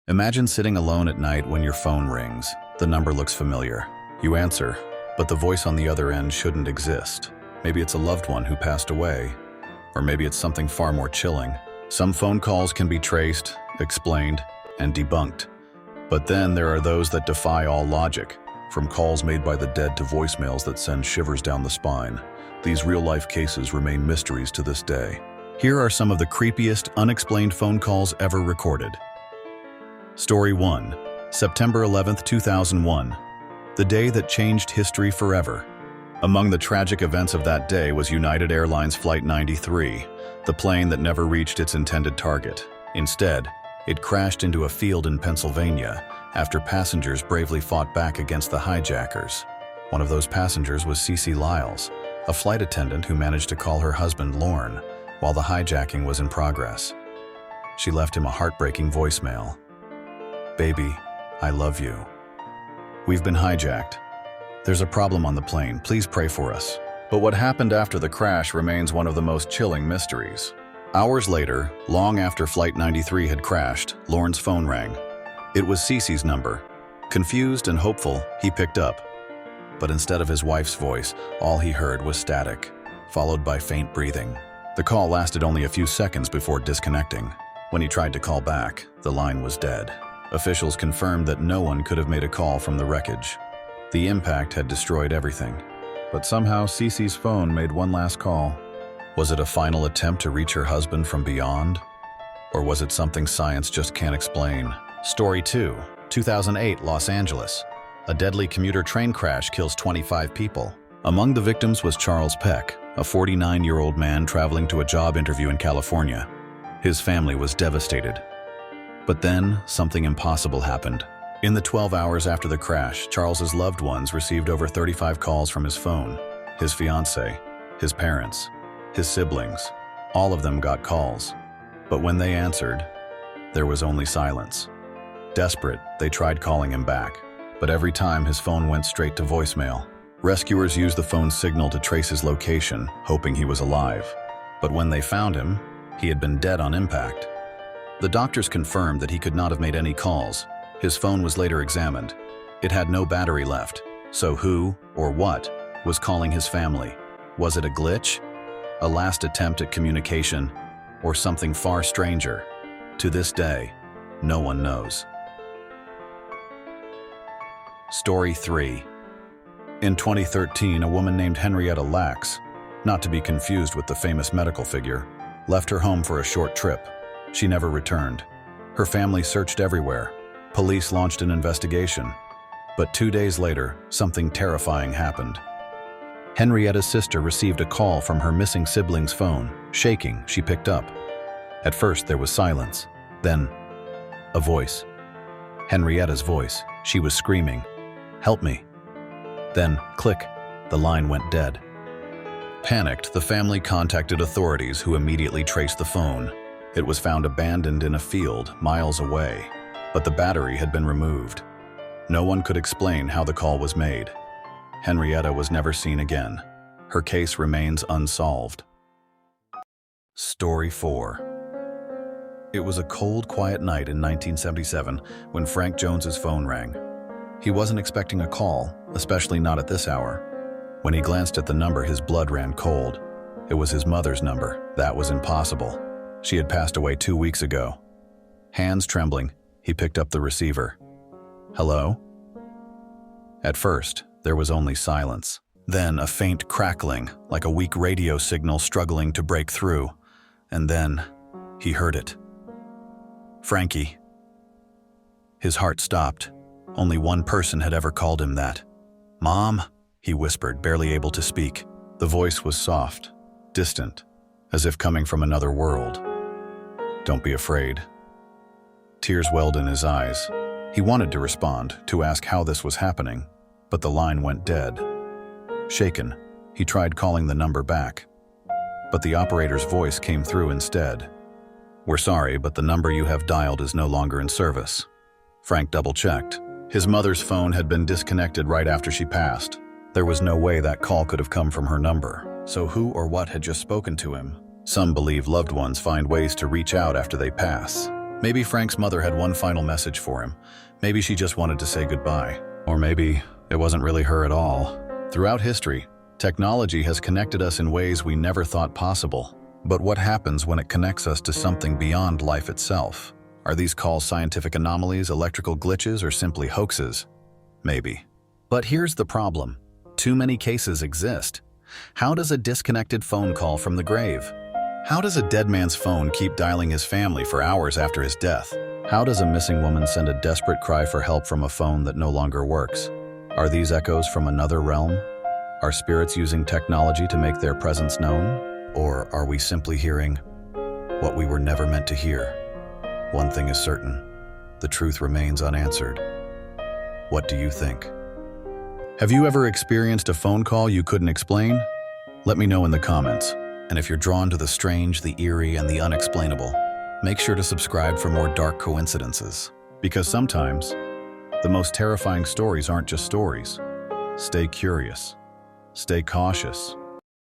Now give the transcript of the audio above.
Imagine sitting alone at night when your phone rings. The number looks familiar. You answer, but the voice on the other end shouldn't exist. Maybe it's a loved one who passed away, or maybe it's something far more chilling. Some phone calls can be traced, explained, and debunked. But then there are those that defy all logic, from calls made by the dead to voicemails that send shivers down the spine. These real-life cases remain mysteries to this day. Here are some of the creepiest, unexplained phone calls ever recorded. Story 1. September 11, 2001. The day that changed history forever. Among the tragic events of that day was United Airlines Flight 93, the plane that never reached its intended target. Instead, it crashed into a field in Pennsylvania after passengers bravely fought back against the hijackers. One of those passengers was Cece Lyles, a flight attendant who managed to call her husband Lorne while the hijacking was in progress. She left him a heartbreaking voicemail. "Baby, I love you. We've been hijacked. There's a problem on the plane. Please pray for us." But what happened after the crash remains one of the most chilling mysteries. Hours later, long after Flight 93 had crashed, Lorne's phone rang. It was Cece's number. Confused and hopeful, he picked up. But instead of his wife's voice, all he heard was static, followed by faint breathing. The call lasted only a few seconds before disconnecting. When he tried to call back, the line was dead. Officials confirmed that no one could have made a call from the wreckage. The impact had destroyed everything. But somehow Cece's phone made one last call. Was it a final attempt to reach her husband from beyond? Or was it something science just can't explain? Story 2. 2008, Los Angeles. A deadly commuter train crash kills 25 people. Among the victims was Charles Peck, a 49-year-old man traveling to a job interview in California. His family was devastated. But then, something impossible happened. In the 12 hours after the crash, Charles's loved ones received over 35 calls from his phone. His fiancée, his parents, his siblings, all of them got calls. But when they answered, there was only silence. Desperate, they tried calling him back, but every time his phone went straight to voicemail. Rescuers used the phone's signal to trace his location, hoping he was alive. But when they found him, he had been dead on impact. The doctors confirmed that he could not have made any calls. His phone was later examined. It had no battery left. So who, or what, was calling his family? Was it a glitch? A last attempt at communication? Or something far stranger? To this day, no one knows. Story 3. In 2013, a woman named Henrietta Lacks, not to be confused with the famous medical figure, left her home for a short trip. She never returned. Her family searched everywhere. Police launched an investigation. But 2 days later, something terrifying happened. Henrietta's sister received a call from her missing sibling's phone. Shaking, she picked up. At first, there was silence. Then, a voice. Henrietta's voice. She was screaming, "Help me." Then, click, the line went dead. Panicked, the family contacted authorities who immediately traced the phone. It was found abandoned in a field miles away, but the battery had been removed. No one could explain how the call was made. Henrietta was never seen again. Her case remains unsolved. Story 4. It was a cold, quiet night in 1977 when Frank Jones's phone rang. He wasn't expecting a call, especially not at this hour. When he glanced at the number, his blood ran cold. It was his mother's number. That was impossible. She had passed away 2 weeks ago. Hands trembling, he picked up the receiver. "Hello?" At first, there was only silence. Then a faint crackling, like a weak radio signal struggling to break through. And then, he heard it. "Frankie." His heart stopped. Only one person had ever called him that. "Mom?" he whispered, barely able to speak. The voice was soft, distant, as if coming from another world. "Don't be afraid." Tears welled in his eyes. He wanted to respond, to ask how this was happening, but the line went dead. Shaken, he tried calling the number back. But the operator's voice came through instead. "We're sorry, but the number you have dialed is no longer in service." Frank double-checked. His mother's phone had been disconnected right after she passed. There was no way that call could have come from her number. So who or what had just spoken to him? Some believe loved ones find ways to reach out after they pass. Maybe Frank's mother had one final message for him. Maybe she just wanted to say goodbye. Or maybe it wasn't really her at all. Throughout history, technology has connected us in ways we never thought possible. But what happens when it connects us to something beyond life itself? Are these calls scientific anomalies, electrical glitches, or simply hoaxes? Maybe. But here's the problem. Too many cases exist. How does a disconnected phone call from the grave? How does a dead man's phone keep dialing his family for hours after his death? How does a missing woman send a desperate cry for help from a phone that no longer works? Are these echoes from another realm? Are spirits using technology to make their presence known? Or are we simply hearing what we were never meant to hear? One thing is certain, the truth remains unanswered. What do you think? Have you ever experienced a phone call you couldn't explain? Let me know in the comments. And if you're drawn to the strange, the eerie, and the unexplainable, make sure to subscribe for more dark coincidences. Because sometimes, the most terrifying stories aren't just stories. Stay curious. Stay cautious.